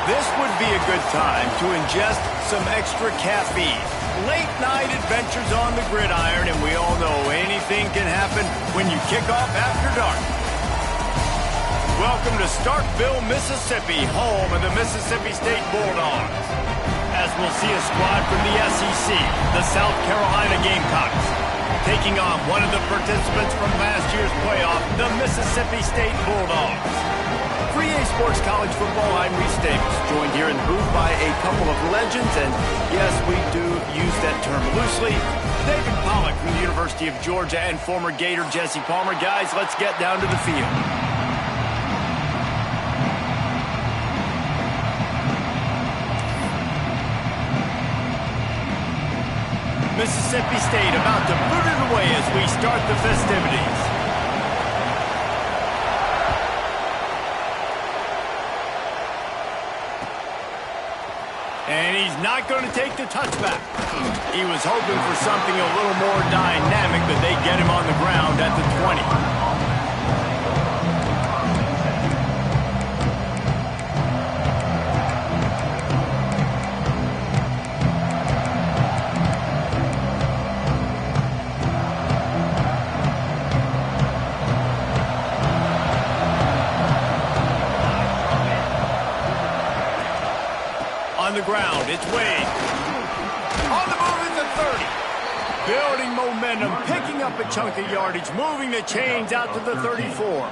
This would be a good time to ingest some extra caffeine. Late night adventures on the gridiron, and we all know anything can happen when you kick off after dark. Welcome to Starkville, Mississippi, home of the Mississippi State Bulldogs. As we'll see a squad from the SEC, the South Carolina Gamecocks, taking on one of the participants from last year's playoff, the Mississippi State Bulldogs. 3A Sports College Football, I'm Reese Davis, joined here in the booth by a couple of legends, and yes, we do use that term loosely. David Pollack from the University of Georgia and former Gator Jesse Palmer. Guys, let's get down to the field. Mississippi State about to boot it away as we start the festivities. And he's not going to take the touchback. He was hoping for something a little more dynamic, but they get him on the ground at the 20. On the ground, it's Wade. On the move at the 30. Building momentum, picking up a chunk of yardage, moving the chains out to the 34.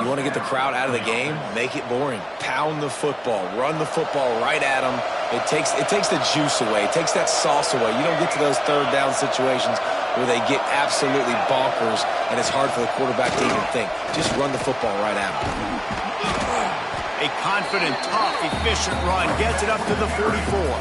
You want to get the crowd out of the game? Make it boring. Pound the football. Run the football right at them. It takes the juice away. It takes that sauce away. You don't get to those third down situations where they get absolutely bonkers, and it's hard for the quarterback to even think. Just run the football right at them. A confident, tough, efficient run gets it up to the 44.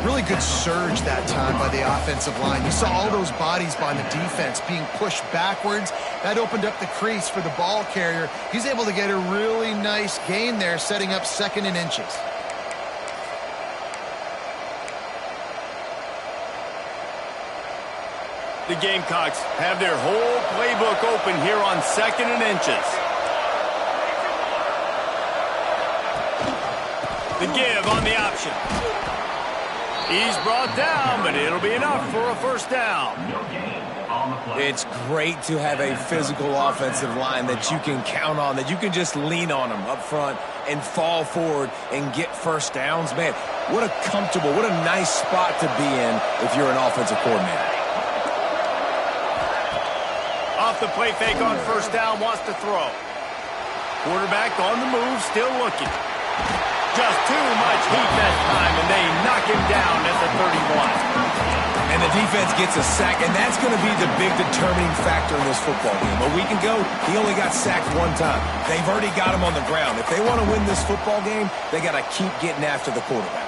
Really good surge that time by the offensive line. You saw all those bodies by the defense being pushed backwards. That opened up the crease for the ball carrier. He's able to get a really nice gain there, setting up 2nd and inches. The Gamecocks have their whole playbook open here on 2nd and inches. The give on the option. He's brought down, but it'll be enough for a first down. It's great to have a physical offensive line that you can count on, that you can just lean on them up front and fall forward and get first downs. Man, what a comfortable, what a nice spot to be in if you're an offensive coordinator. Off the play fake on first down, wants to throw. Quarterback on the move, still looking. Just too much heat that time, and they knock him down at the 31. And the defense gets a sack, and that's going to be the big determining factor in this football game. A week ago, he only got sacked 1 time. They've already got him on the ground. If they want to win this football game, they got to keep getting after the quarterback.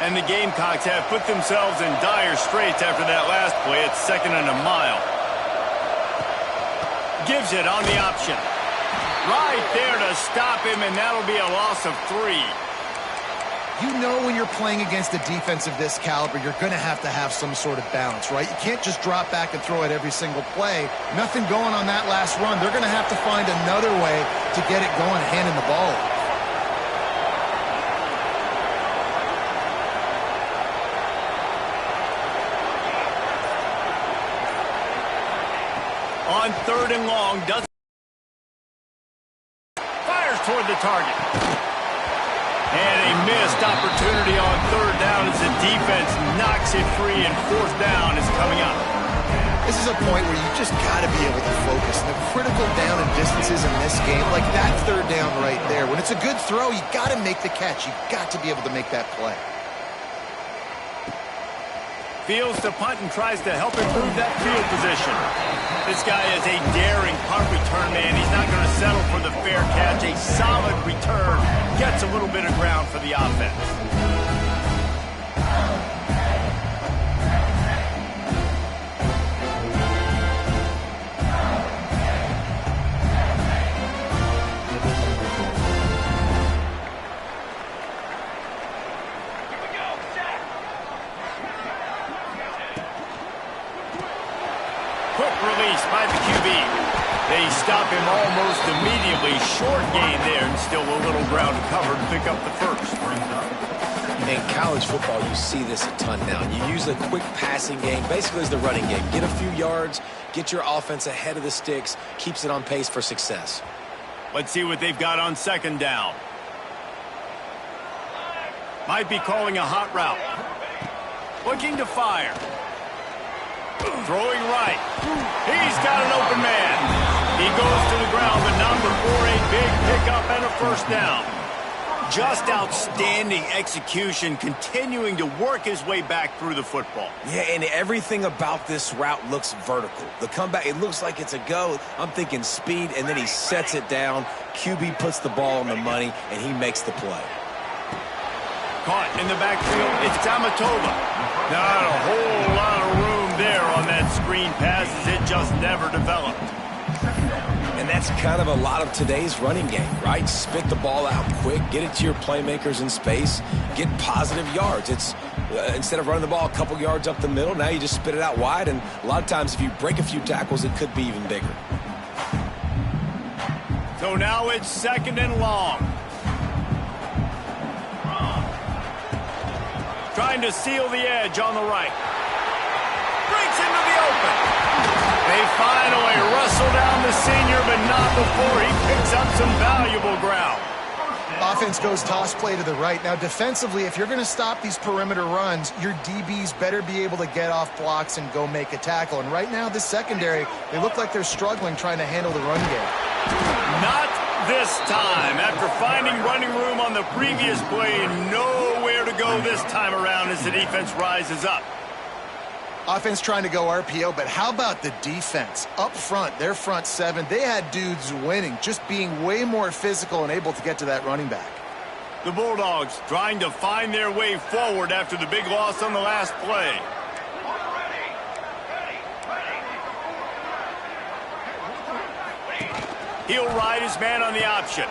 And the Gamecocks have put themselves in dire straits after that last play. It's 2nd and a mile. Gives it on the option. Right there to stop him, and that'll be a loss of 3. You know when you're playing against a defense of this caliber, you're going to have some sort of balance, right? You can't just drop back and throw it every single play. Nothing going on that last run. They're going to have to find another way to get it going, handing the ball off. On 3rd and long, doesn't fires toward the target. And a missed opportunity on 3rd down as the defense knocks it free, and 4th down is coming up. This is a point where you just got to be able to focus. The critical down and distances in this game, like that 3rd down right there, when it's a good throw, you got to make the catch. You got to be able to make that play. Fields to punt and tries to help improve that field position. This guy is a daring punt return man. He's not going to settle for the fair catch. A solid return. Gets a little bit of ground for the offense. quick release by the QB. They stop him almost immediately. Short gain there, and still a little ground to cover to pick up the first. In college football, you see this a ton now. You use a quick passing game, basically as the running game. Get a few yards, get your offense ahead of the sticks, keeps it on pace for success. Let's see what they've got on second down. Might be calling a hot route. Looking to fire. Throwing right. He's got an open man. He goes to the ground, but number 4, a big pickup and a first down. Just outstanding execution, continuing to work his way back through the football. Yeah, and everything about this route looks vertical. The comeback, it looks like it's a go. I'm thinking speed, and then he sets it down. QB puts the ball on the money, and he makes the play. Caught in the backfield, it's Amatola. Not a whole lot of room there on that screen pass as it just never developed. And that's kind of a lot of today's running game, right? Spit the ball out quick, get it to your playmakers in space, get positive yards. It's instead of running the ball a couple yards up the middle, now you just spit it out wide, and a lot of times if you break a few tackles, it could be even bigger. So now it's second and long. Trying to seal the edge on the right. Breaks into the open. They finally wrestle down the senior, but not before he picks up some valuable ground. Offense goes toss play to the right. Now, defensively, if you're going to stop these perimeter runs, your DBs better be able to get off blocks and go make a tackle. And right now, this secondary, they look like they're struggling trying to handle the run game. Not this time. After finding running room on the previous play, nowhere to go this time around as the defense rises up. Offense trying to go RPO, but how about the defense? Up front, their front seven, they had dudes winning, just being way more physical and able to get to that running back. The Bulldogs trying to find their way forward after the big loss on the last play. He'll ride his man on the option.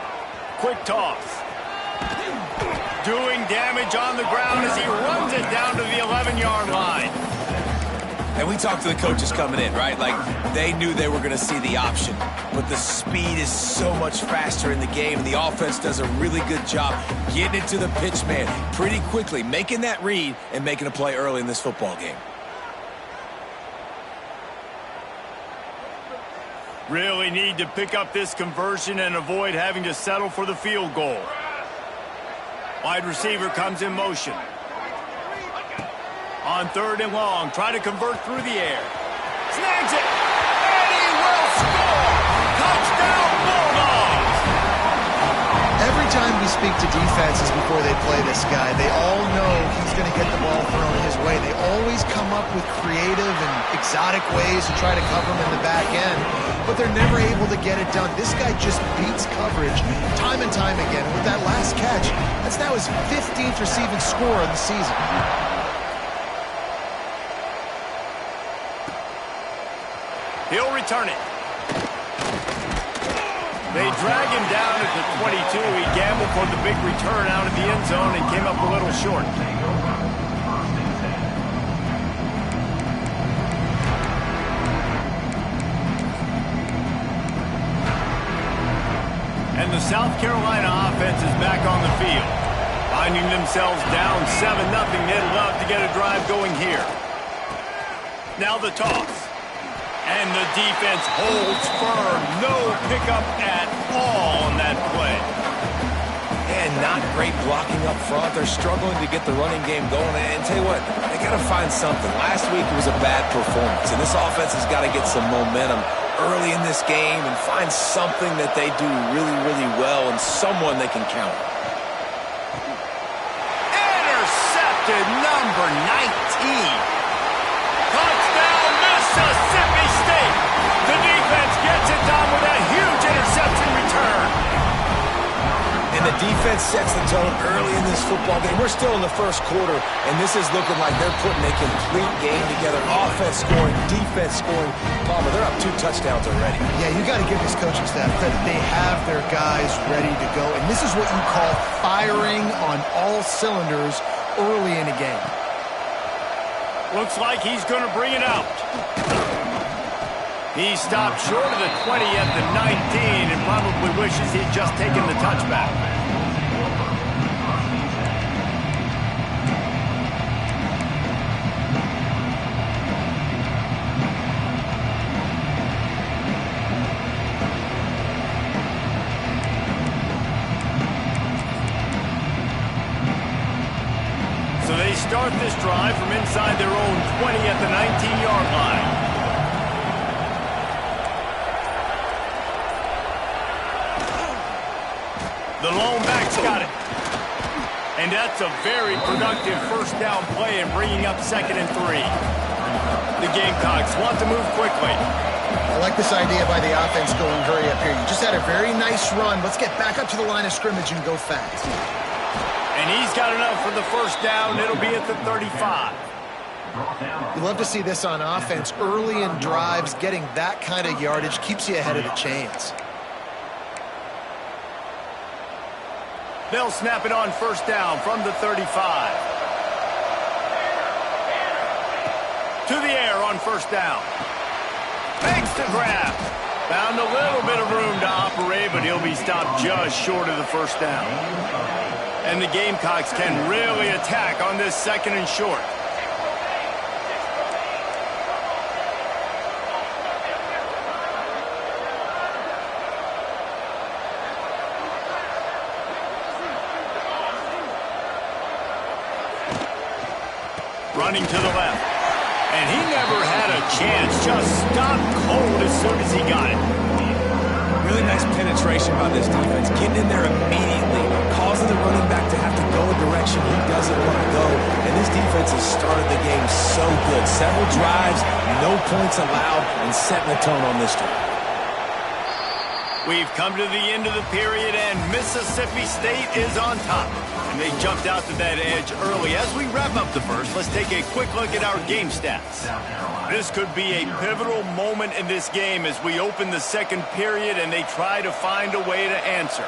Quick toss. Doing damage on the ground as he runs it down to the 11-yard line. And we talked to the coaches coming in, right? Like, they knew they were going to see the option. But the speed is so much faster in the game, and the offense does a really good job getting it to the pitch man pretty quickly, making that read and making a play early in this football game. Really need to pick up this conversion and avoid having to settle for the field goal. Wide receiver comes in motion. On third and long, try to convert through the air. Snags it, and he will score! Touchdown, Bulldogs! Every time we speak to defenses before they play this guy, they all know he's going to get the ball thrown his way. They always come up with creative and exotic ways to try to cover him in the back end, but they're never able to get it done. This guy just beats coverage time and time again. And with that last catch, that's now his 15th receiving score of the season. He'll return it. They drag him down at the 22. He gambled for the big return out of the end zone and came up a little short. And the South Carolina offense is back on the field. Finding themselves down 7-0, they'd love to get a drive going here. Now the toss. And the defense holds firm. No pickup at all on that play. And not great blocking up front. They're struggling to get the running game going. And tell you what, they got to find something. Last week it was a bad performance, and this offense has got to get some momentum early in this game and find something that they do really, really well and someone they can count. Intercepted, number 19. Touchdown, Mississippi State. The defense gets it done with a huge interception return. And the defense sets the tone early in this football game. We're still in the first quarter, and this is looking like they're putting a complete game together. Offense scoring, defense scoring. Palmer, they're up 2 touchdowns already. Yeah, you got to give this coaching staff credit. They have their guys ready to go, and this is what you call firing on all cylinders early in a game. Looks like he's going to bring it out. He stopped short of the 20 at the 19 and probably wishes he'd just taken the touchback. So they start this drive from inside their own 20 at the 19-yard line. The lone back's got it. And that's a very productive first down play and bringing up 2nd and 3. The Gamecocks want to move quickly. I like this idea by the offense going hurry up here. You just had a very nice run. Let's get back up to the line of scrimmage and go fast. And he's got enough for the first down. It'll be at the 35. You love to see this on offense. Early in drives, getting that kind of yardage keeps you ahead of the chains. They'll snap it on first down from the 35. To the air on first down. Makes the grab. Found a little bit of room to operate, but he'll be stopped just short of the first down. And the Gamecocks can really attack on this 2nd and short. Running to the left. And he never had a chance. Just stopped cold as soon as he got it. Really nice penetration by this defense. Getting in there immediately, causing the running back to have to go a direction he doesn't want to go. And this defense has started the game so good. Several drives, no points allowed, and setting the tone on this drive. We've come to the end of the period, and Mississippi State is on top. And they jumped out to that edge early. As we wrap up the first, let's take a quick look at our game stats. This could be a pivotal moment in this game as we open the 2nd period and they try to find a way to answer.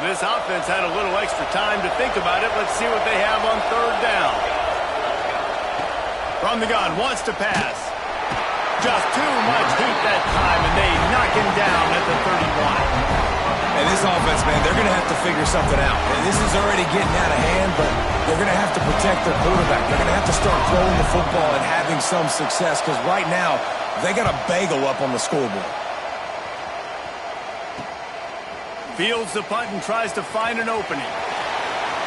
This offense had a little extra time to think about it. Let's see what they have on 3rd down. From the gun, wants to pass. Just too much heat that time, and they knock him down at the 31. And this offense, man, they're going to have to figure something out. And this is already getting out of hand, but they're going to have to protect their quarterback. They're going to have to start throwing the football and having some success, because right now, they got a bagel up on the scoreboard. Fields the punt and tries to find an opening.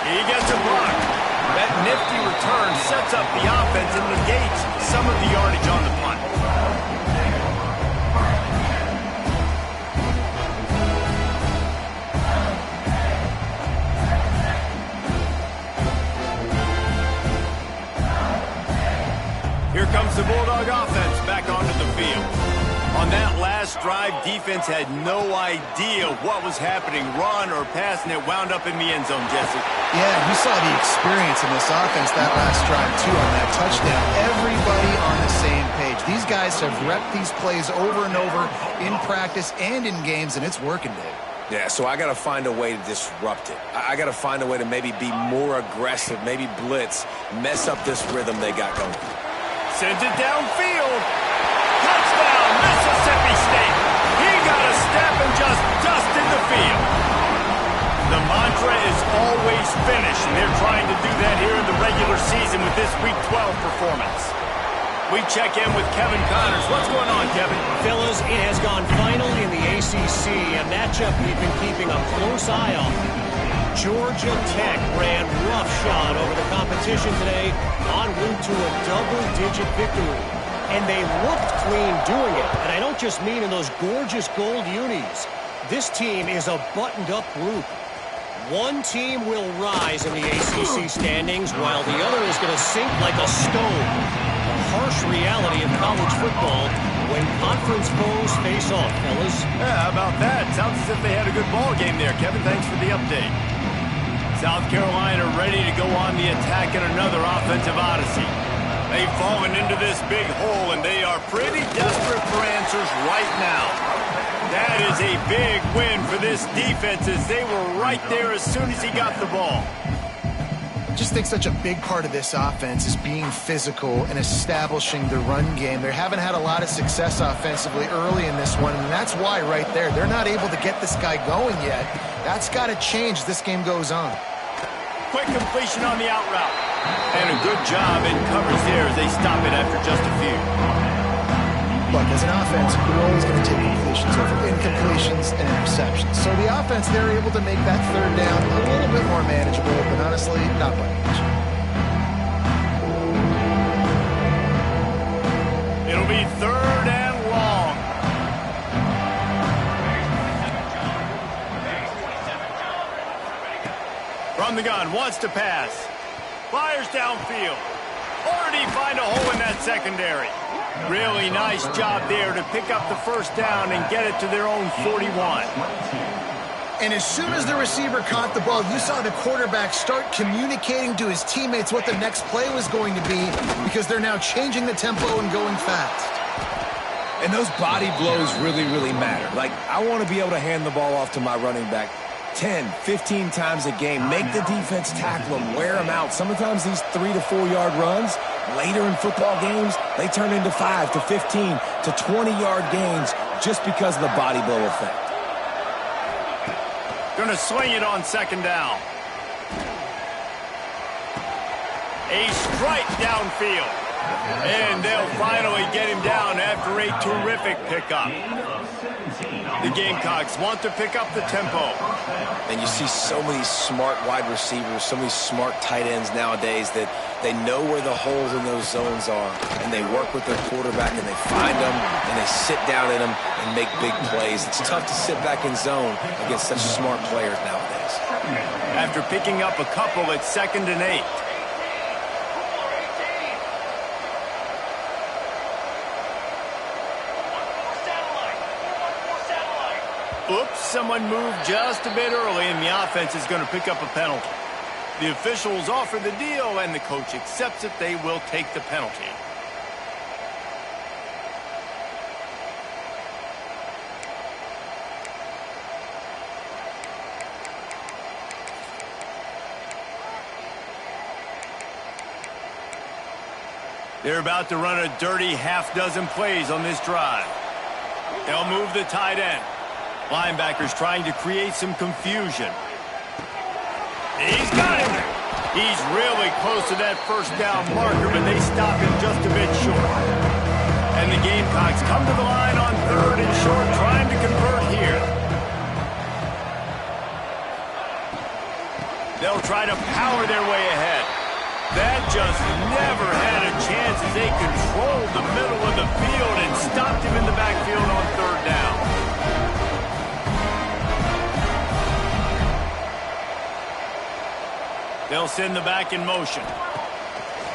He gets a block. That nifty return sets up the offense and negates some of the yardage on the punt. Here comes the Bulldog offense back onto the field. On that last drive, defense had no idea what was happening, run or pass, and it wound up in the end zone, Jesse. Yeah, you saw the experience in this offense that last drive, too, on that touchdown. Everybody on the same page. These guys have repped these plays over and over in practice and in games, and it's working, Dave. Yeah, so I got to find a way to disrupt it. I got to find a way to maybe be more aggressive, maybe blitz, mess up this rhythm they got going. Sends it downfield. Touchdown, Mississippi State. He got a step and just dusted the field. The mantra is always finish, and they're trying to do that here in the regular season with this Week 12 performance. We check in with Kevin Connors. What's going on, Kevin? Fellas, it has gone final in the ACC, a matchup we've been keeping a close eye on. Georgia Tech ran roughshod over the competition today, en route to a double-digit victory. And they looked clean doing it. And I don't just mean in those gorgeous gold unis. This team is a buttoned-up group. One team will rise in the ACC standings, while the other is going to sink like a stone. The harsh reality of college football when conference foes face off, fellas. Yeah, how about that? Sounds as if they had a good ball game there, Kevin. Thanks for the update. South Carolina ready to go on the attack in another offensive odyssey. They've fallen into this big hole, and they are pretty desperate for answers right now. That is a big win for this defense as they were right there as soon as he got the ball. I just think such a big part of this offense is being physical and establishing the run game. They haven't had a lot of success offensively early in this one, and that's why right there, they're not able to get this guy going yet. That's got to change as this game goes on. Quick completion on the out route. And a good job in coverage there as they stop it after just a few. Look, as an offense, you're always going to take completions over incompletions and interceptions. So the offense, they're able to make that third down a little bit more manageable, but honestly, not by much. It'll be third and long. From the gun, wants to pass. Fires downfield. Already find a hole in that secondary. Really nice job there to pick up the first down and get it to their own 41. And as soon as the receiver caught the ball, you saw the quarterback start communicating to his teammates what the next play was going to be because they're now changing the tempo and going fast. And those body blows really, really matter. Like, I want to be able to hand the ball off to my running back 10, 15 times a game. Make the defense tackle them, wear them out. Sometimes these 3 to 4 yard runs, later in football games, they turn into 5 to 15 to 20 yard gains just because of the body blow effect. Gonna swing it on second down. A strike downfield. And they'll finally get him down after a terrific pickup. The Gamecocks want to pick up the tempo. And you see so many smart wide receivers, so many smart tight ends nowadays that they know where the holes in those zones are, and they work with their quarterback, and they find them, and they sit down in them and make big plays. It's tough to sit back in zone against such smart players nowadays. After picking up a couple, it's 2nd and 8. Oops, someone moved just a bit early, and the offense is going to pick up a penalty. The officials offer the deal, and the coach accepts it. They will take the penalty. They're about to run a dirty half-dozen plays on this drive. They'll move the tight end. Linebackers trying to create some confusion. He's got him. He's really close to that first down marker, but they stop him just a bit short. And the Gamecocks come to the line on 3rd and short, trying to convert here. They'll try to power their way ahead. That just never had a chance as they controlled the middle of the field and stopped him in the backfield on 3rd down. They'll send the back in motion.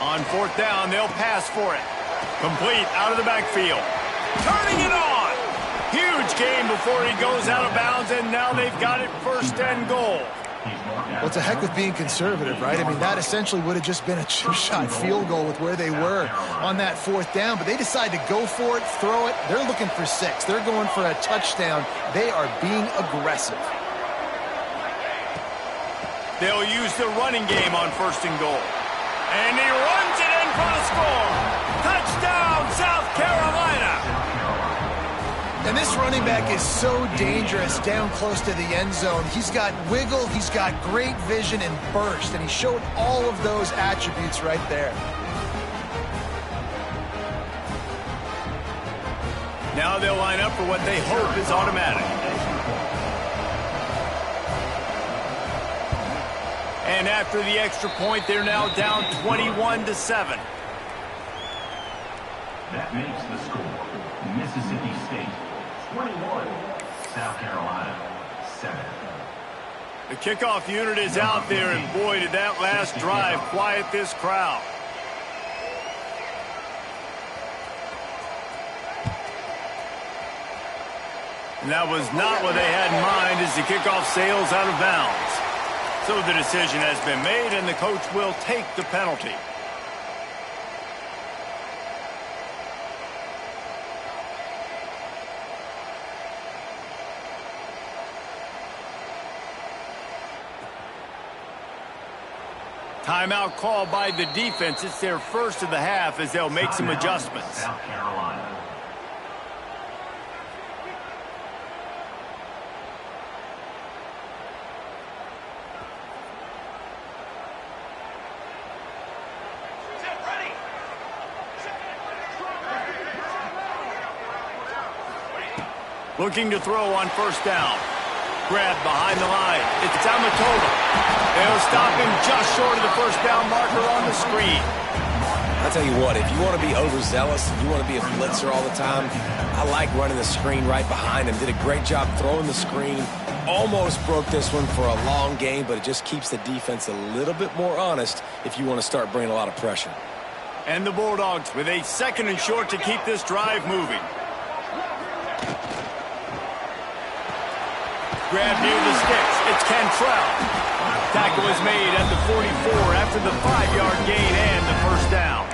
On 4th down, they'll pass for it. Complete out of the backfield. Turning it on. Huge gain before he goes out of bounds, and now they've got it 1st and goal. Well, it's a heck with being conservative, right? I mean, that essentially would have just been a chip-shot field goal with where they were on that 4th down, but they decide to go for it, throw it. They're looking for 6. They're going for a touchdown. They are being aggressive. They'll use the running game on 1st and goal. And he runs it in for the score. Touchdown, South Carolina. And this running back is so dangerous down close to the end zone. He's got wiggle, he's got great vision and burst, and he showed all of those attributes right there. Now they'll line up for what they hope is automatic. And after the extra point, they're now down 21-7. That makes the score Mississippi State 21, South Carolina 7. The kickoff unit is out there, and boy, did that last drive quiet this crowd. And that was not what they had in mind as the kickoff sails out of bounds. So the decision has been made, and the coach will take the penalty. Timeout called by the defense. It's their first of the half as they'll make some adjustments. South Carolina. Looking to throw on first down. Grab behind the line. It's Amatola. They'll stop him just short of the first down marker on the screen. I'll tell you what, if you want to be overzealous, if you want to be a blitzer all the time, I like running the screen right behind him. Did a great job throwing the screen. Almost broke this one for a long game, but it just keeps the defense a little bit more honest if you want to start bringing a lot of pressure. And the Bulldogs with a 2nd and short to keep this drive moving. Grab near the sticks. It's Cantrell. Tackle is made at the 44 after the 5-yard gain and the first down.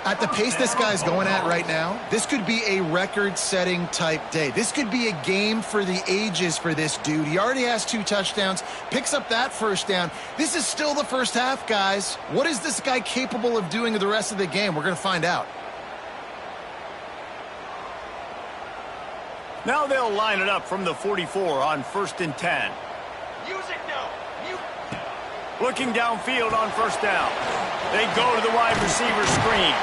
At the pace this guy's going at right now, this could be a record-setting type day. This could be a game for the ages for this dude. He already has 2 touchdowns, picks up that first down. This is still the first half, guys. What is this guy capable of doing the rest of the game? We're going to find out. Now they'll line it up from the 44 on 1st and 10. Music now. Looking downfield on first down. They go to the wide receiver screen.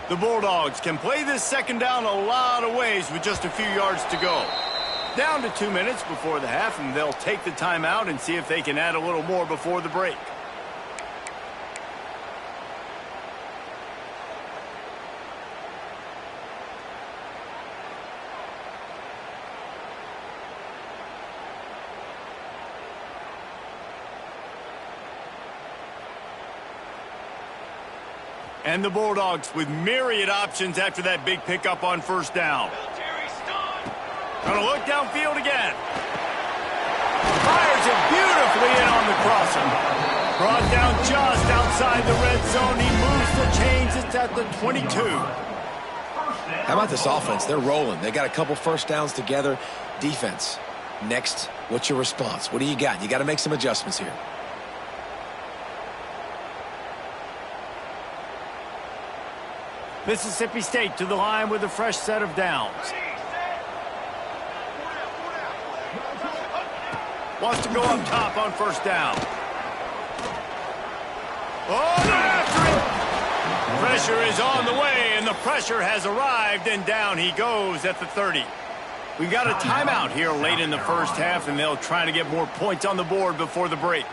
The Bulldogs can play this 2nd down a lot of ways with just a few yards to go. Down to 2 minutes before the half, and they'll take the timeout and see if they can add a little more before the break. And the Bulldogs with myriad options after that big pickup on first down. Gonna look downfield again. Fires it beautifully in on the crosser. Brought down just outside the red zone. He moves the chains. It's at the 22. How about this offense? They're rolling. They got a couple first downs together. Defense. Next, what's your response? What do you got? You got to make some adjustments here. Mississippi State to the line with a fresh set of downs. Wants to go up top on first down. Oh, they're after it! Pressure is on the way, and the pressure has arrived, and down he goes at the 30. We got a timeout here late in the first half, and they'll try to get more points on the board before the break.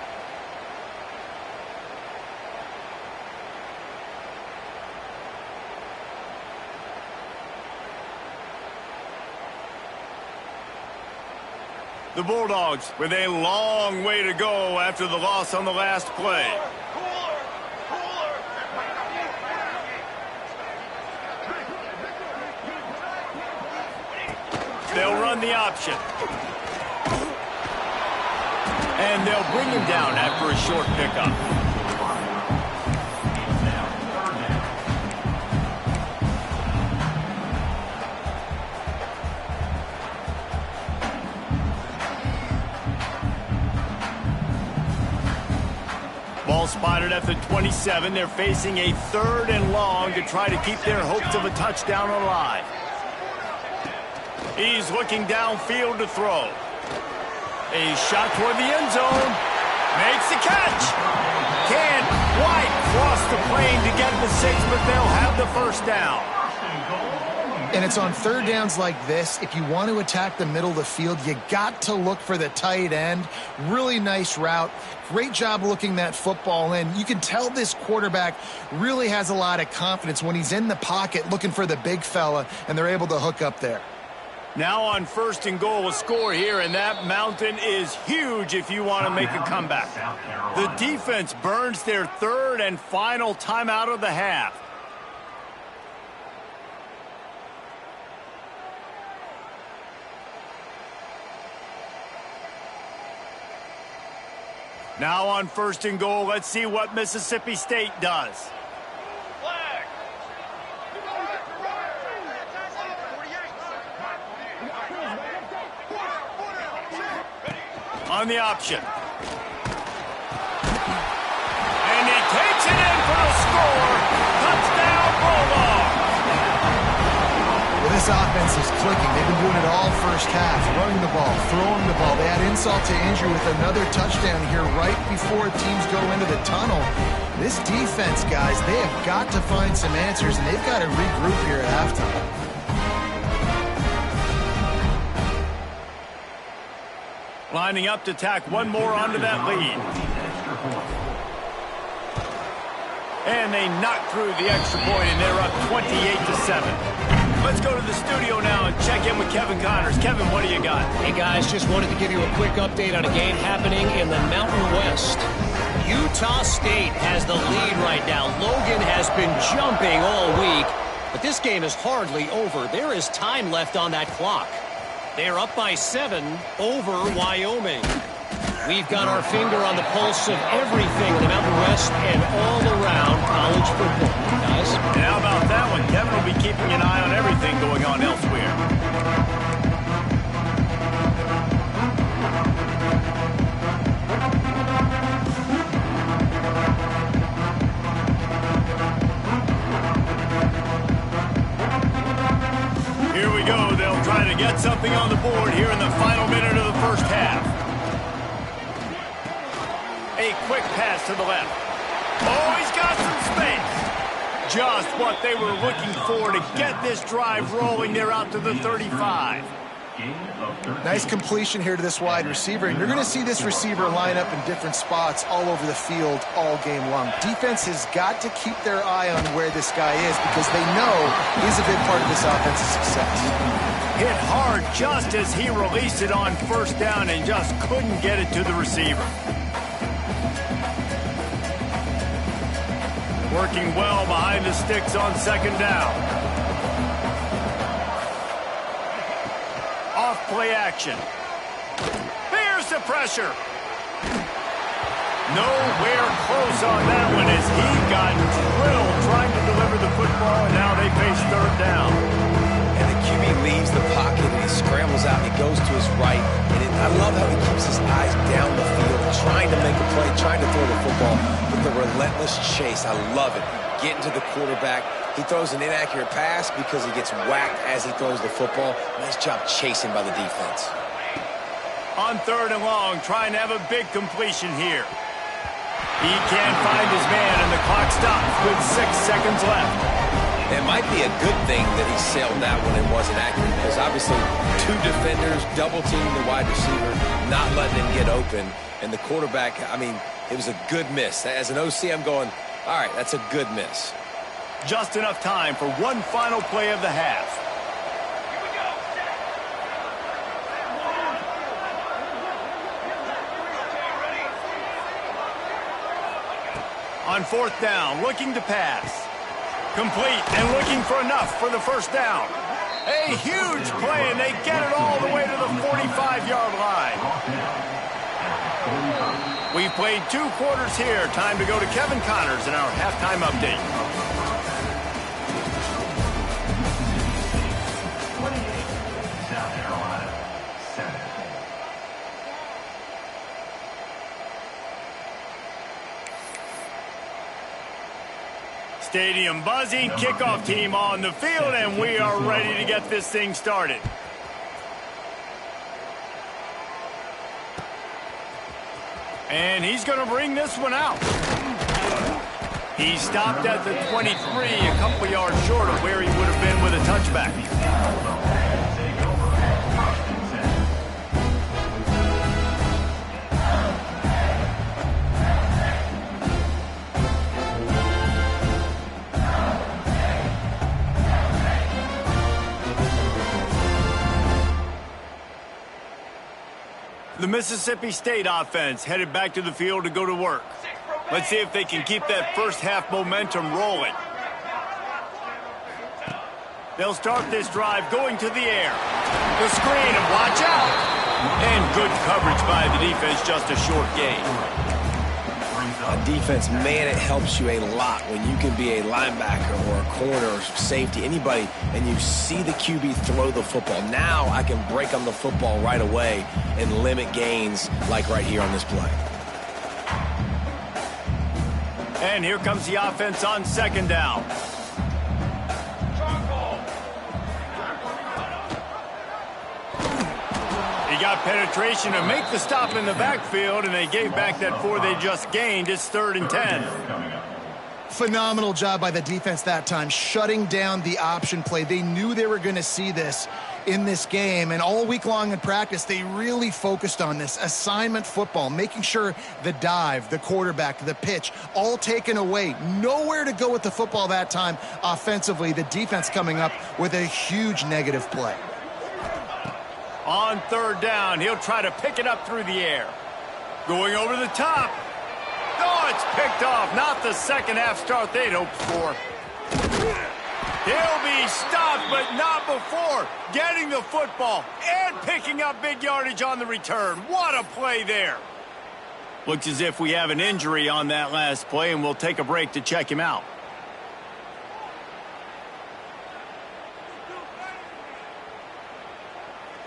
The Bulldogs with a long way to go after the loss on the last play. They'll run the option. And they'll bring him down after a short pickup. Ball spotted at the 27. They're facing a 3rd and long to try to keep their hopes of a touchdown alive. He's looking downfield to throw. A shot toward the end zone. Makes the catch. Can't quite cross the plane to get the 6, but they'll have the first down. And it's on 3rd downs like this. If you want to attack the middle of the field, you got to look for the tight end. Really nice route. Great job looking that football in. You can tell this quarterback really has a lot of confidence when he's in the pocket looking for the big fella, and they're able to hook up there. Now on 1st and goal, a score here, and that mountain is huge if you want to make a comeback. The defense burns their 3rd and final timeout of the half. Now on 1st and goal, let's see what Mississippi State does. On the option. And he takes it in for a score. Touchdown, Bulldogs. Well, this offense is clicking. They've been doing it all first half. Running the ball, throwing the ball. They add insult to injury with another touchdown here right before teams go into the tunnel. This defense, guys, they have got to find some answers, and they've got to regroup here at halftime. Lining up to tack one more onto that lead. And they knock through the extra point, and they're up 28-7. Let's go to the studio now and check in with Kevin Connors. Kevin, what do you got? Hey, guys, just wanted to give you a quick update on a game happening in the Mountain West. Utah State has the lead right now. Logan has been jumping all week, but this game is hardly over. There is time left on that clock. They're up by 7 over Wyoming. We've got our finger on the pulse of everything in the Mountain West and all around college football, guys. And how about that one? Kevin will be keeping an eye on everything going on elsewhere. Here we go. They'll try to get something on the board here in the final minute of the first half. A quick pass to the left. Oh, he's got some space. Just what they were looking for to get this drive rolling. They're out to the 35. Nice completion here to this wide receiver, and you're going to see this receiver line up in different spots all over the field all game long. Defense has got to keep their eye on where this guy is because they know he's a big part of this offensive success. Hit hard just as he released it on 1st down and just couldn't get it to the receiver. Working well behind the sticks on 2nd down. Off play action. There's the pressure. Nowhere close on that one as he got drilled trying to deliver the football, and now they face 3rd down. And the QB leaves the pocket and he scrambles out and he goes to his right. And I love how he keeps his eyes down the field, trying to make a play, trying to throw the football with the relentless chase. I love it. Getting to the quarterback. He throws an inaccurate pass because he gets whacked as he throws the football. Nice job chasing by the defense. On 3rd and long, trying to have a big completion here. He can't find his man, and the clock stops with 6 seconds left. It might be a good thing that he sailed that one and wasn't accurate because obviously 2 defenders double-teaming the wide receiver, not letting him get open. And the quarterback, I mean, it was a good miss. As an OC, I'm going, all right, that's a good miss. Just enough time for one final play of the half. On 4th down, looking to pass. Complete and looking for enough for the 1st down. A huge play, and they get it all the way to the 45-yard line. We've played 2 quarters here. Time to go to Kevin Connors in our halftime update. South Carolina, 7. Stadium buzzing, kickoff team on the field, and we are ready to get this thing started. And he's going to bring this one out. He stopped at the 23, a couple yards short of where he would have been with a touchback. The Mississippi State offense headed back to the field to go to work. Let's see if they can keep that first half momentum rolling. They'll start this drive going to the air. The screen, and watch out. And good coverage by the defense, just a short gain. On defense, man, it helps you a lot when you can be a linebacker or a corner or safety, anybody, and you see the QB throw the football. Now I can break on the football right away and limit gains like right here on this play. And here comes the offense on second down. He got penetration to make the stop in the backfield, and they gave back that 4 they just gained. It's 3rd and 10. Phenomenal job by the defense that time, shutting down the option play. They knew they were going to see this in this game, and all week long in practice, they really focused on this assignment football, making sure the dive, the quarterback, the pitch, all taken away. Nowhere to go with the football that time offensively. The defense coming up with a huge negative play. On 3rd down, he'll try to pick it up through the air. Going over the top. Oh, it's picked off. Not the second half start they'd hoped for. He'll be stopped, but not before getting the football and picking up big yardage on the return. What a play there. Looks as if we have an injury on that last play, and we'll take a break to check him out.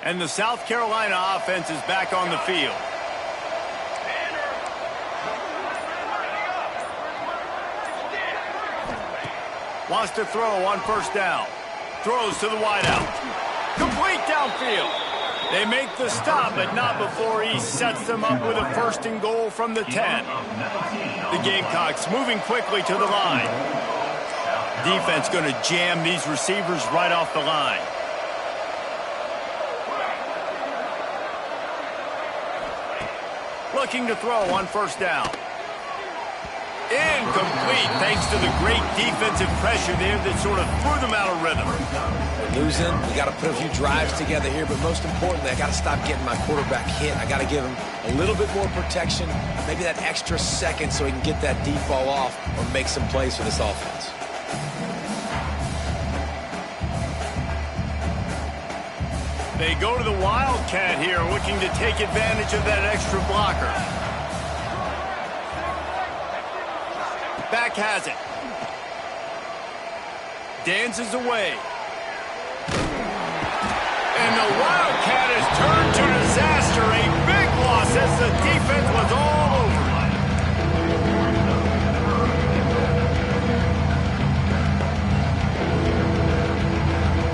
And the South Carolina offense is back on the field. Wants to throw on 1st down. Throws to the wideout. Complete downfield. They make the stop, but not before he sets them up with a 1st and goal from the 10. The Gamecocks moving quickly to the line. Defense going to jam these receivers right off the line. Looking to throw on 1st down. Incomplete, thanks to the great defensive pressure there that sort of threw them out of rhythm. They're losing. We got to put a few drives together here, but most importantly, I got to stop getting my quarterback hit. I got to give him a little bit more protection, maybe that extra second so he can get that deep ball off or make some plays for this offense. They go to the Wildcat here, looking to take advantage of that extra blocker. Back has it. Dances away. And the Wildcat has turned to disaster. A big loss as the defense was all over it.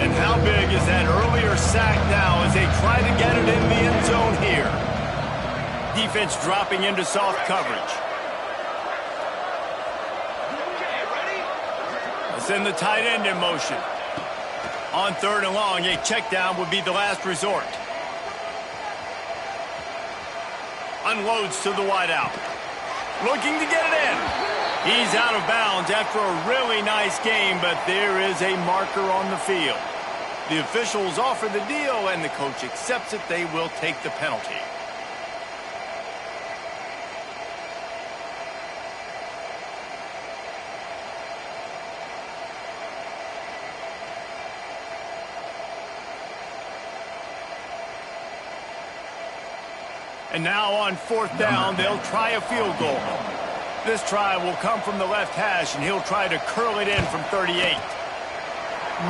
And how big is that earlier sack now as they try to get it in the end zone here? Defense dropping into soft coverage. Send the tight end in motion. On 3rd and long, a check down would be the last resort. Unloads to the wideout. Looking to get it in. He's out of bounds after a really nice game, but there is a marker on the field. The officials offer the deal, and the coach accepts it. They will take the penalty. And now on 4th down, they'll try a field goal. This try will come from the left hash, and he'll try to curl it in from 38.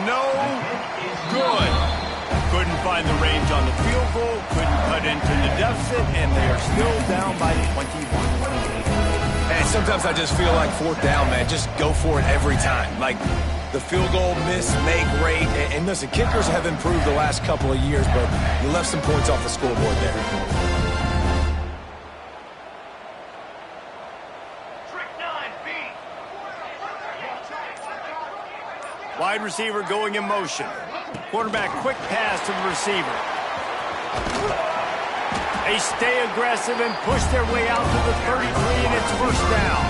No good. Couldn't find the range on the field goal, couldn't cut into the deficit, and they are still down by 21. And sometimes I just feel like 4th down, man, just go for it every time. Like the field goal miss, make rate, and listen, kickers have improved the last couple of years, but you left some points off the scoreboard there. Wide receiver going in motion. Quarterback quick pass to the receiver. They stay aggressive and push their way out to the 33, and it's 1st down.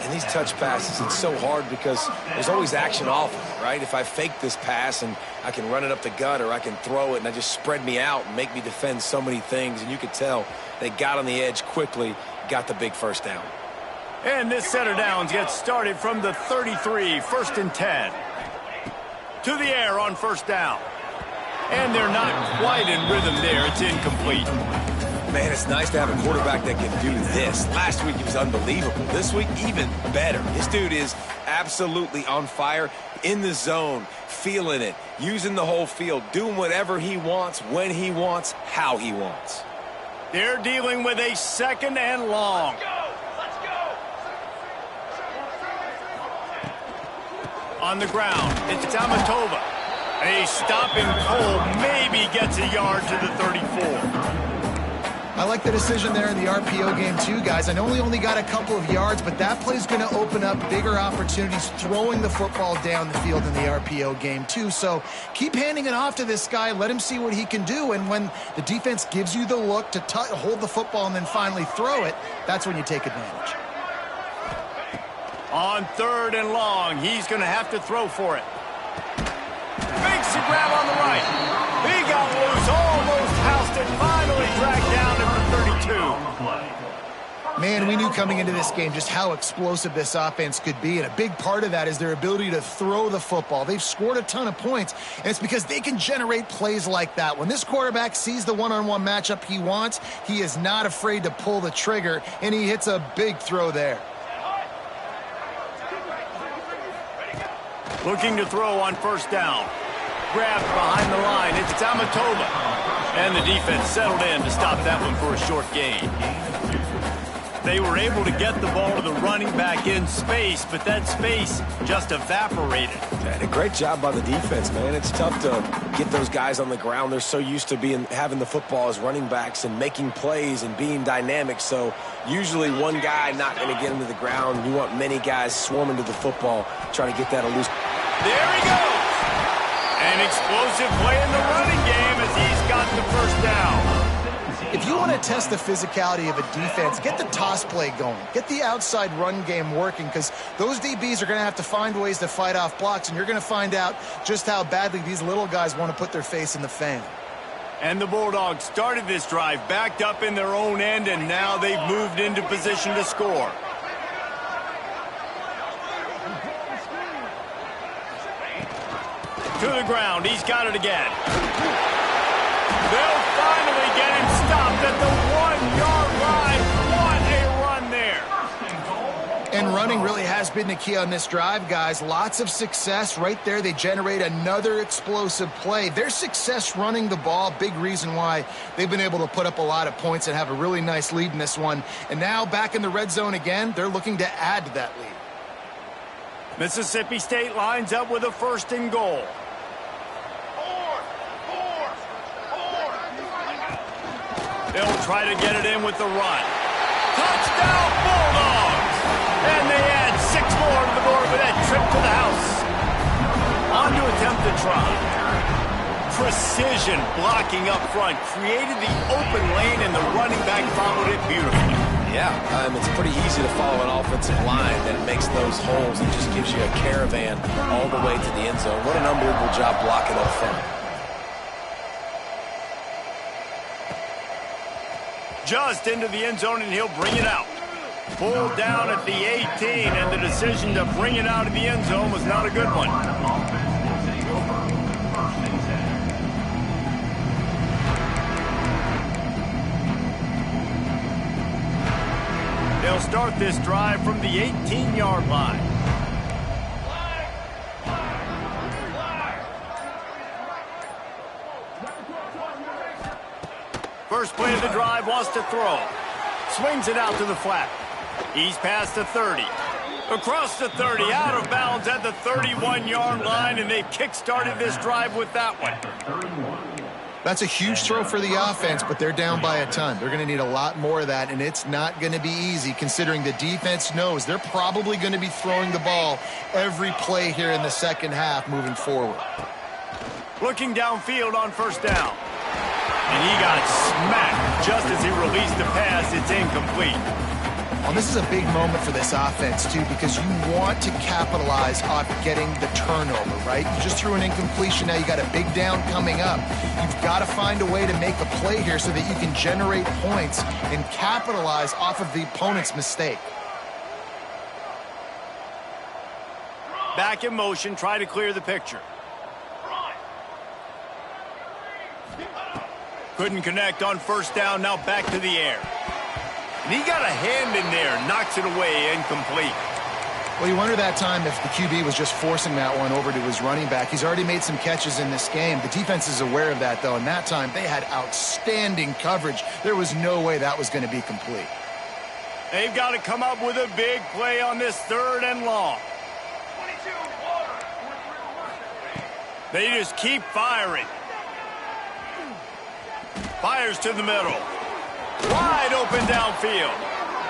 And these touch passes, it's so hard because there's always action off of it, right? If I fake this pass and I can run it up the gut or I can throw it and I just spread me out and make me defend so many things, and you could tell they got on the edge quickly, got the big 1st down. And this set of downs gets started from the 33, 1st and 10. To the air on 1st down. And they're not quite in rhythm there. It's incomplete. Man, it's nice to have a quarterback that can do this. Last week he was unbelievable. This week, even better. This dude is absolutely on fire, in the zone, feeling it, using the whole field, doing whatever he wants, when he wants, how he wants. They're dealing with a 2nd and long. On the ground, it's Tamatova. A stopping Cole maybe gets a yard to the 34. I like the decision there in the RPO game too, guys. I know he only got a couple of yards, but that play's going to open up bigger opportunities throwing the football down the field in the RPO game too. So keep handing it off to this guy. Let him see what he can do. And when the defense gives you the look to hold the football and then finally throw it, that's when you take advantage. On 3rd and long, he's going to have to throw for it. Makes the grab on the right. He got loose, almost housed it, finally dragged down at the 32. Man, we knew coming into this game just how explosive this offense could be, and a big part of that is their ability to throw the football. They've scored a ton of points, and it's because they can generate plays like that. When this quarterback sees the one-on-one matchup he wants, he is not afraid to pull the trigger, and he hits a big throw there. Looking to throw on 1st down. Grabbed behind the line. It's Tamatova. And the defense settled in to stop that one for a short gain. They were able to get the ball to the running back in space, but that space just evaporated. And a great job by the defense, man. It's tough to get those guys on the ground. They're so used to having the football as running backs and making plays and being dynamic. So usually one guy not going to get into the ground. You want many guys swarming to the football, trying to get that loose. There he goes. An explosive play in the running game as he's got the 1st down. If you want to test the physicality of a defense, get the toss play going. Get the outside run game working, because those DBs are going to have to find ways to fight off blocks, and you're going to find out just how badly these little guys want to put their face in the fan. And the Bulldogs started this drive backed up in their own end, and now they've moved into position to score. To the ground, he's got it again. They'll finally get him stopped at the 1-yard line. What a run there. And running really has been the key on this drive, guys. Lots of success right there. They generate another explosive play. Their success running the ball, big reason why they've been able to put up a lot of points and have a really nice lead in this one. And now back in the red zone again, they're looking to add to that lead. Mississippi State lines up with a 1st and goal. They'll try to get it in with the run. Touchdown, Bulldogs! And they add 6 more to the board with that trip to the house. On to attempt the try. Precision blocking up front created the open lane, and the running back followed it beautifully. Yeah, it's pretty easy to follow an offensive line that makes those holes and just gives you a caravan all the way to the end zone. What an unbelievable job blocking up front. Just into the end zone, and he'll bring it out. Pulled down at the 18, and the decision to bring it out of the end zone was not a good one. They'll start this drive from the 18-yard line. First play of the drive, wants to throw. Swings it out to the flat. He's past the 30. Across the 30, out of bounds at the 31-yard line, and they've kick-started this drive with that one. That's a huge throw for the offense, but they're down by a ton. They're going to need a lot more of that, and it's not going to be easy considering the defense knows they're probably going to be throwing the ball every play here in the second half moving forward. Looking downfield on 1st down. And he got smacked just as he released the pass. It's incomplete. Well, this is a big moment for this offense, too, because you want to capitalize on getting the turnover, right? You just threw an incompletion. Now you got a big down coming up. You've got to find a way to make a play here so that you can generate points and capitalize off of the opponent's mistake. Back in motion, try to clear the picture. Couldn't connect on first down, now back to the air. And he got a hand in there, knocks it away, incomplete. Well, you wonder that time if the QB was just forcing that one over to his running back. He's already made some catches in this game. The defense is aware of that, though, and that time they had outstanding coverage. There was no way that was going to be complete. They've got to come up with a big play on this 3rd and long. They just keep firing. Fires to the middle. Wide open downfield.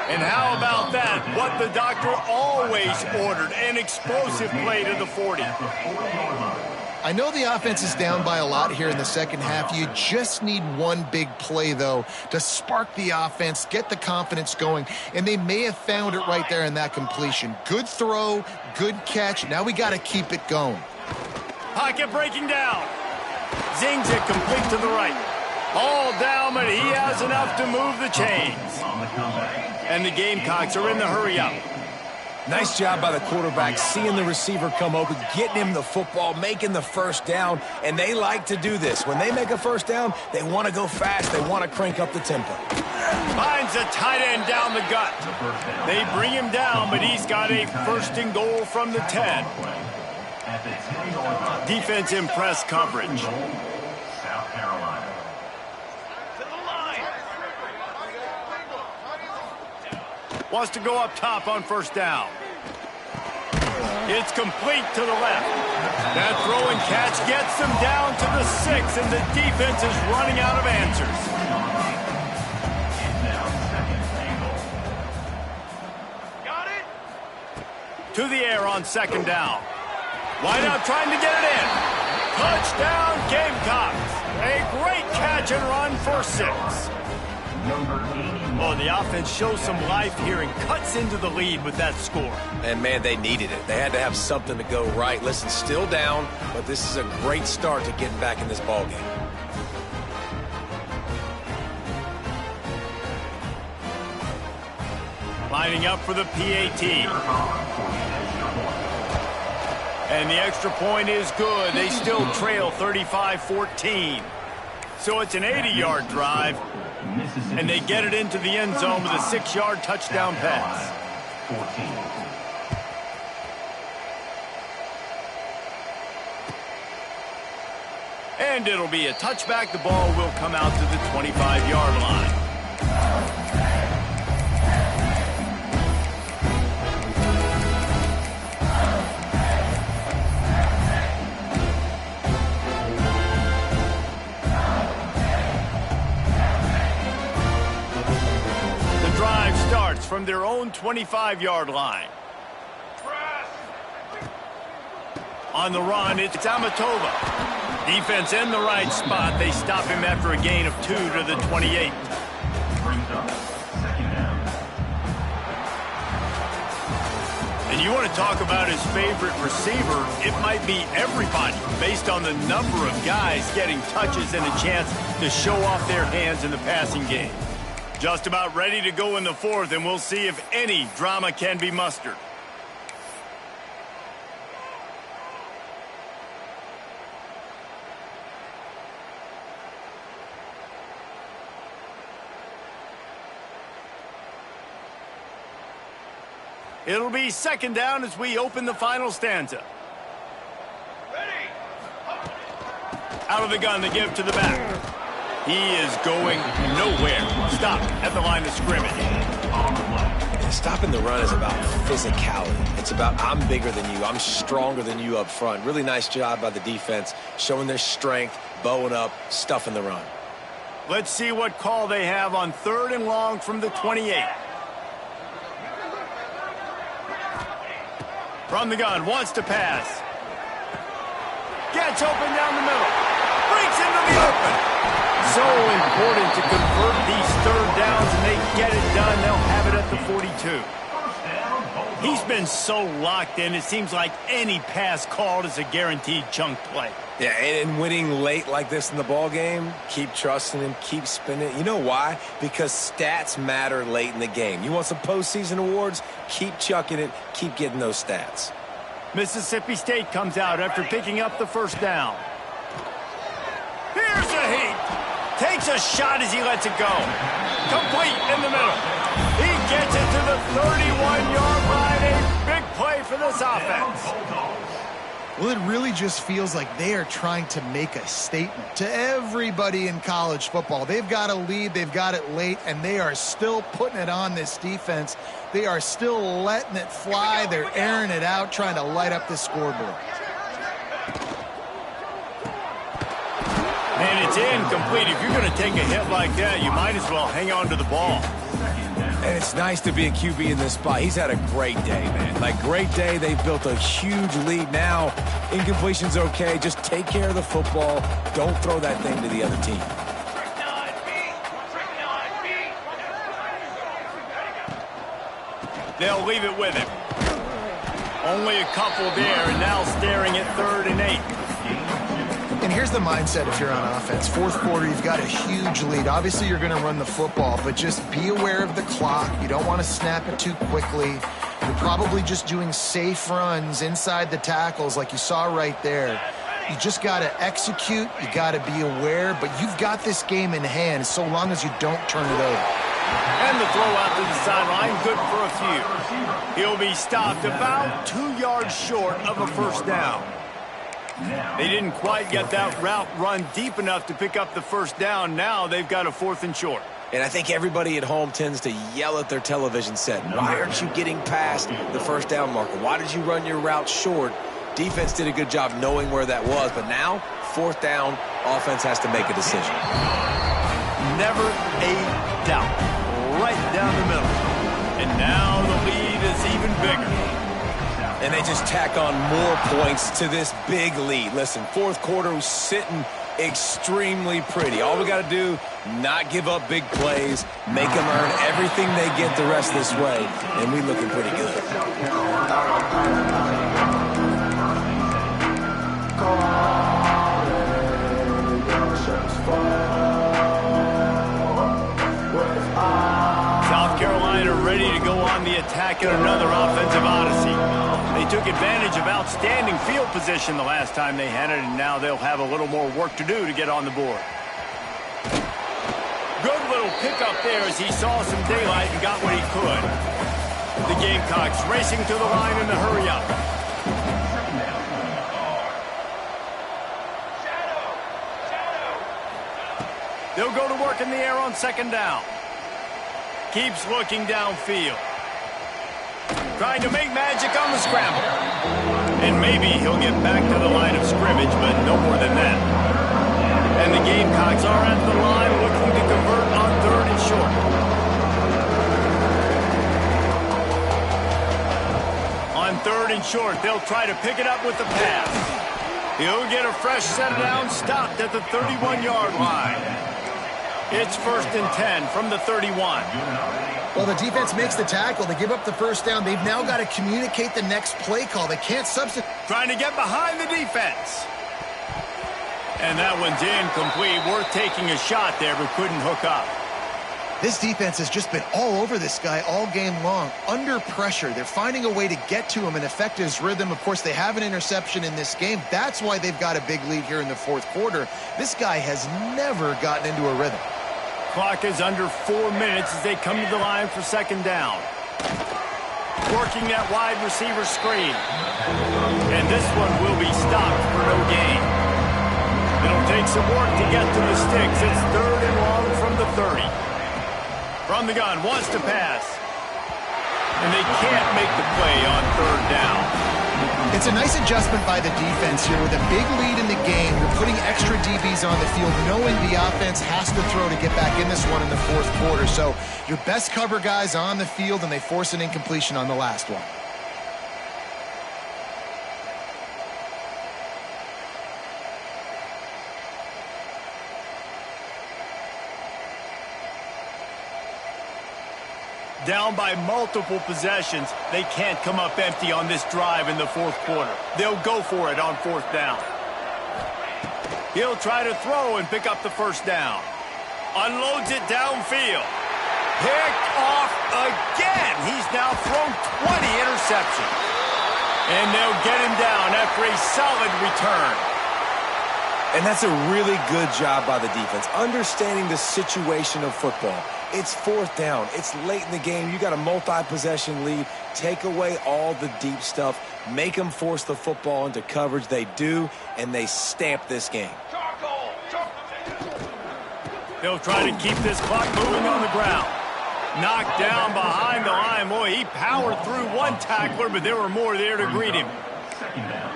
And how about that? What the doctor always ordered. An explosive play to the 40. I know the offense is down by a lot here in the second half. You just need one big play, though, to spark the offense, get the confidence going, and they may have found it right there in that completion. Good throw, good catch. Now we got to keep it going. Pocket breaking down. Zings it complete to the right. All down, but he has enough to move the chains. And the Gamecocks are in the hurry-up. Nice job by the quarterback, seeing the receiver come open, getting him the football, making the first down, and they like to do this. When they make a first down, they want to go fast. They want to crank up the tempo. Finds a tight end down the gut. They bring him down, but he's got a 1st and goal from the 10. Defense in press coverage. South Carolina. Wants to go up top on first down. It's complete to the left. That throw and catch gets them down to the 6, and the defense is running out of answers. Got it. To the air on 2nd down. Wide out trying to get it in. Touchdown Gamecocks. A great catch and run for 6. Oh, the offense shows some life here and cuts into the lead with that score. And, man, they needed it. They had to have something to go right. Listen, still down, but this is a great start to getting back in this ballgame. Lining up for the PAT. And the extra point is good. They still trail 35-14. So it's an 80-yard drive. And they get it into the end zone with a 6-yard touchdown pass. 14. And it'll be a touchback. The ball will come out to the 25-yard line. From their own 25-yard line. On the run, it's Amatova. Defense in the right spot. They stop him after a gain of 2 to the 28. Brings up 2nd down. And you want to talk about his favorite receiver, it might be everybody based on the number of guys getting touches and a chance to show off their hands in the passing game. Just about ready to go in the 4th, and we'll see if any drama can be mustered. It'll be 2nd down as we open the final stanza. Ready. Out of the gun, the give to the back. He is going nowhere. Stop at the line of scrimmage. Stopping the run is about physicality. It's about I'm bigger than you. I'm stronger than you up front. Really nice job by the defense, showing their strength, bowing up, stuffing the run. Let's see what call they have on 3rd and long from the 28. From the gun, wants to pass. Gets open down the middle. Breaks into the open. So important to convert these 3rd downs, and they get it done. They'll have it at the 42. He's been so locked in, it seems like any pass called is a guaranteed chunk play. Yeah, and winning late like this in the ball game, keep trusting him, keep spinning. You know why? Because stats matter late in the game. You want some postseason awards? Keep chucking it, keep getting those stats. Mississippi State comes out after picking up the 1st down. Here's a heat. Takes Takes a shot as he lets it go. Complete in the middle. He gets it to the 31-yard line. A big play for this offense. Well, it really just feels like they are trying to make a statement to everybody in college football. They've got a lead, they've got it late, and they are still putting it on this defense. They are still letting it fly. They're airing it out, trying to light up the scoreboard. And it's incomplete. If you're going to take a hit like that, you might as well hang on to the ball. And it's nice to be a QB in this spot. He's had a great day, man. Like, great day. They've built a huge lead now. Incompletion's okay. Just take care of the football. Don't throw that thing to the other team. They'll leave it with him. Only a couple there, and now staring at 3rd and 8. And here's the mindset if you're on offense. Fourth quarter, you've got a huge lead. Obviously, you're going to run the football, but just be aware of the clock. You don't want to snap it too quickly. You're probably just doing safe runs inside the tackles like you saw right there. You just got to execute. You got to be aware, but you've got this game in hand so long as you don't turn it over. And the throw out to the sideline, good for a few. He'll be stopped about 2 yards short of a first down. They didn't quite get that route run deep enough to pick up the first down. Now they've got a 4th and short. And I think everybody at home tends to yell at their television set. Why aren't you getting past the first down marker? Why did you run your route short? Defense did a good job knowing where that was. But now, 4th down, offense has to make a decision. Never a doubt. Right down the middle. And now the lead is even bigger. And they just tack on more points to this big lead. Listen, 4th quarter was sitting extremely pretty. All we got to do, not give up big plays, make them earn everything they get the rest of this way, and we looking pretty good. South Carolina ready to go on the attack in another offensive odyssey. They took advantage of outstanding field position the last time they had it, and now they'll have a little more work to do to get on the board. Good little pickup there as he saw some daylight and got what he could. The Gamecocks racing to the line in the hurry up. They'll go to work in the air on 2nd down. Keeps looking downfield. Trying to make magic on the scramble. And maybe he'll get back to the line of scrimmage, but no more than that. And the Gamecocks are at the line looking to convert on 3rd and short. On 3rd and short, they'll try to pick it up with the pass. He'll get a fresh set down, stopped at the 31-yard line. It's 1st and 10 from the 31. Well, the defense makes the tackle. They give up the first down. They've now got to communicate the next play call. They can't substitute. Trying to get behind the defense. And that one's incomplete. Worth taking a shot there, but couldn't hook up. This defense has just been all over this guy all game long. Under pressure. They're finding a way to get to him and affect his rhythm. Of course, they have an interception in this game. That's why they've got a big lead here in the 4th quarter. This guy has never gotten into a rhythm. Clock is under 4 minutes as they come to the line for 2nd down. Working that wide receiver screen. And this one will be stopped for no gain. It'll take some work to get to the sticks. It's 3rd and long from the 30. From the gun, wants to pass. And they can't make the play on 3rd down. It's a nice adjustment by the defense here. With a big lead in the game, you're putting extra DBs on the field, knowing the offense has to throw to get back in this one in the 4th quarter. So your best cover guys on the field, and they force an incompletion on the last one. Down by multiple possessions, they can't come up empty on this drive in the 4th quarter. They'll go for it on 4th down. He'll try to throw and pick up the first down. Unloads it downfield. Picked off again. He's now thrown 20 interceptions. And they'll get him down after a solid return. And that's a really good job by the defense, understanding the situation of football. It's fourth down. It's late in the game. You got a multi-possession lead. Take away all the deep stuff. Make them force the football into coverage. They do, and they stamp this game. They'll try to keep this clock moving on the ground. Knocked down behind the line. Boy, he powered through one tackler, but there were more there to greet him.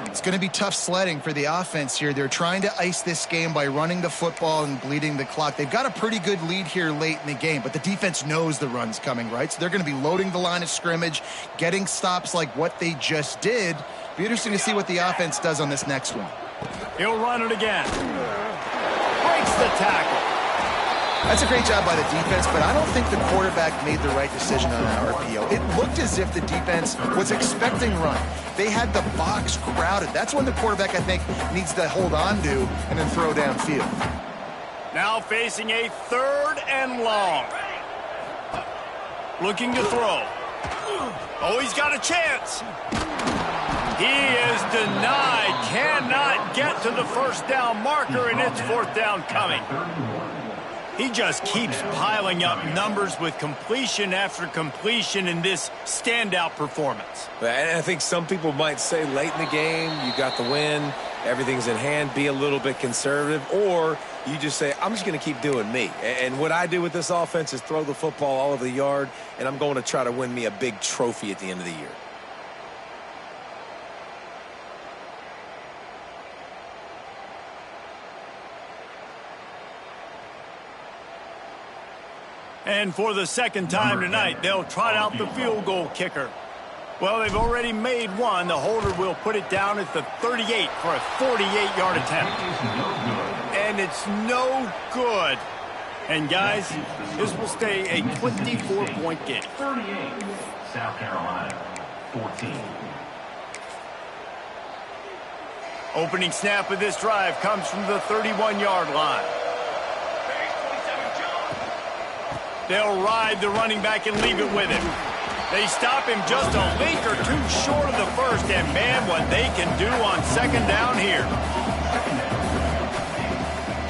It's going to be tough sledding for the offense here. They're trying to ice this game by running the football and bleeding the clock. They've got a pretty good lead here late in the game, but the defense knows the run's coming, right? So they're going to be loading the line of scrimmage, getting stops like what they just did. Be interesting to see what the offense does on this next one. He'll run it again. Breaks the tackle. That's a great job by the defense, but I don't think the quarterback made the right decision on an RPO. It looked as if the defense was expecting run. They had the box crowded. That's when the quarterback, I think, needs to hold on to and then throw downfield. Now facing a 3rd and long. Looking to throw. Oh, he's got a chance. He is denied. Cannot get to the first down marker, and it's 4th down coming. He just keeps piling up numbers with completion after completion in this standout performance. And I think some people might say late in the game, you got the win, everything's in hand, be a little bit conservative, or you just say, I'm just going to keep doing me. And what I do with this offense is throw the football all over the yard, and I'm going to try to win me a big trophy at the end of the year. And for the second time tonight, they'll trot out the field goal kicker. Well, they've already made one. The holder will put it down at the 38 for a 48-yard attempt. And it's no good. And, guys, this will stay a 24-point game. 38, South Carolina, 14. Opening snap of this drive comes from the 31-yard line. They'll ride the running back and leave it with him. They stop him just a link or two short of the first, and man, what they can do on 2nd down here.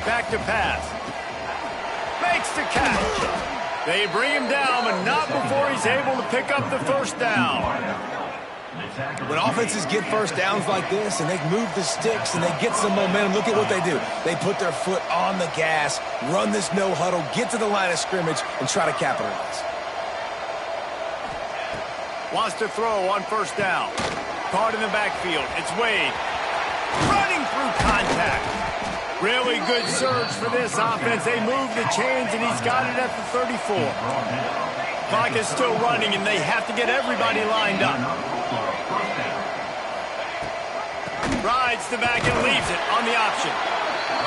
Back to pass. Makes the catch. They bring him down, but not before he's able to pick up the first down. When offenses get first downs like this and they move the sticks and they get some momentum, look at what they do. They put their foot on the gas, run this no huddle, get to the line of scrimmage, and try to capitalize. Wants to throw on 1st down. Caught in the backfield. It's Wade. Running through contact. Really good surge for this offense. They move the chains, and he's got it at the 34. Clock is still running, and they have to get everybody lined up. Rides the back and leaves it on the option.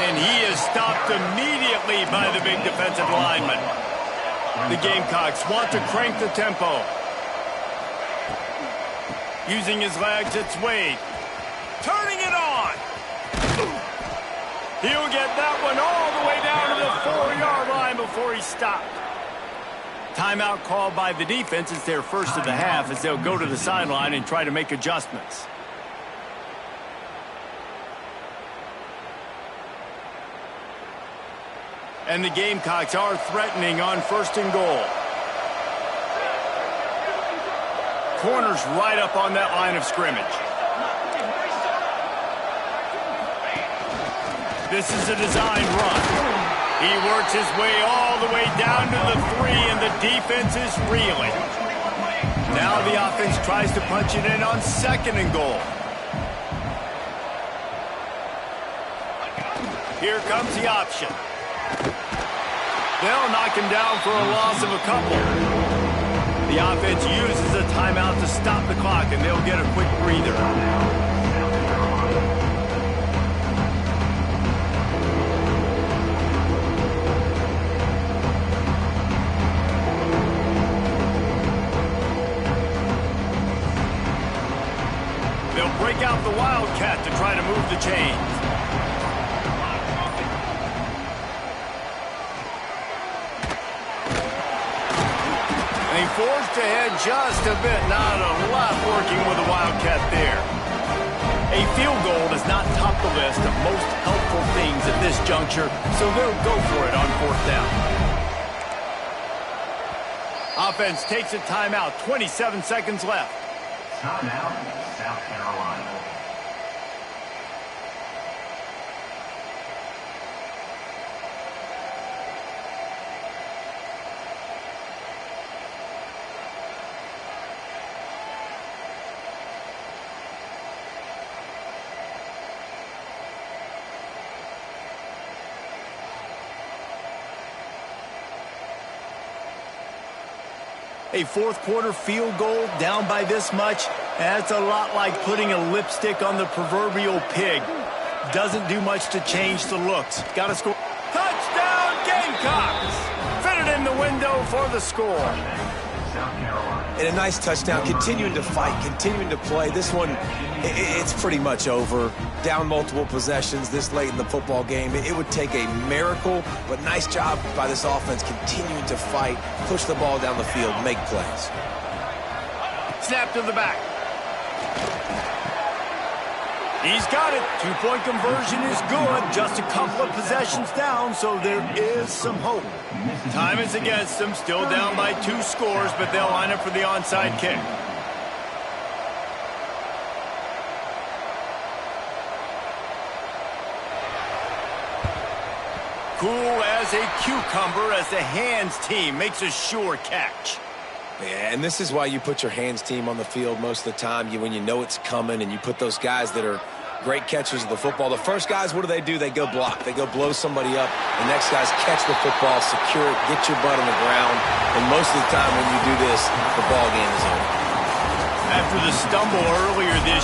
And he is stopped immediately by the big defensive lineman. The Gamecocks want to crank the tempo. Using his legs, it's Wade. Turning it on. He'll get that one all the way down to the 4-yard line before he stopped. Timeout called by the defense. It's their first of the half as they'll go to the sideline and try to make adjustments. And the Gamecocks are threatening on 1st and goal. Corners right up on that line of scrimmage. This is a designed run. He works his way all the way down to the 3, and the defense is reeling. Now the offense tries to punch it in on 2nd and goal. Here comes the option. They'll knock him down for a loss of a couple. The offense uses a timeout to stop the clock, and they'll get a quick breather. They'll break out the Wildcat to try to move the chains. Forced ahead just a bit. Not a lot working with the Wildcat there. A field goal does not top the list of most helpful things at this juncture, so they'll go for it on 4th down. Offense takes a timeout, 27 seconds left. Timeout, South Carolina. A 4th quarter field goal down by this much, that's a lot like putting a lipstick on the proverbial pig. Doesn't do much to change the looks. Got to score. Touchdown Gamecocks! Fitted in the window for the score. South Carolina. And a nice touchdown, continuing to fight, continuing to play. This one, it's pretty much over. Down multiple possessions this late in the football game. It would take a miracle, but nice job by this offense continuing to fight, push the ball down the field, make plays. Snap to the back. He's got it. 2-point conversion is good. Just a couple of possessions down, so there is some hope. Time is against them. Still down by 2 scores, but they'll line up for the onside kick. Cool as a cucumber as the hands team makes a sure catch. Yeah, and this is why you put your hands team on the field most of the time. When you know it's coming, and you put those guys that are great catchers of the football. The first guys, what do? They go block. They go blow somebody up. The next guys catch the football, secure it, get your butt on the ground. And most of the time when you do this, the ball game is over. After the stumble earlier this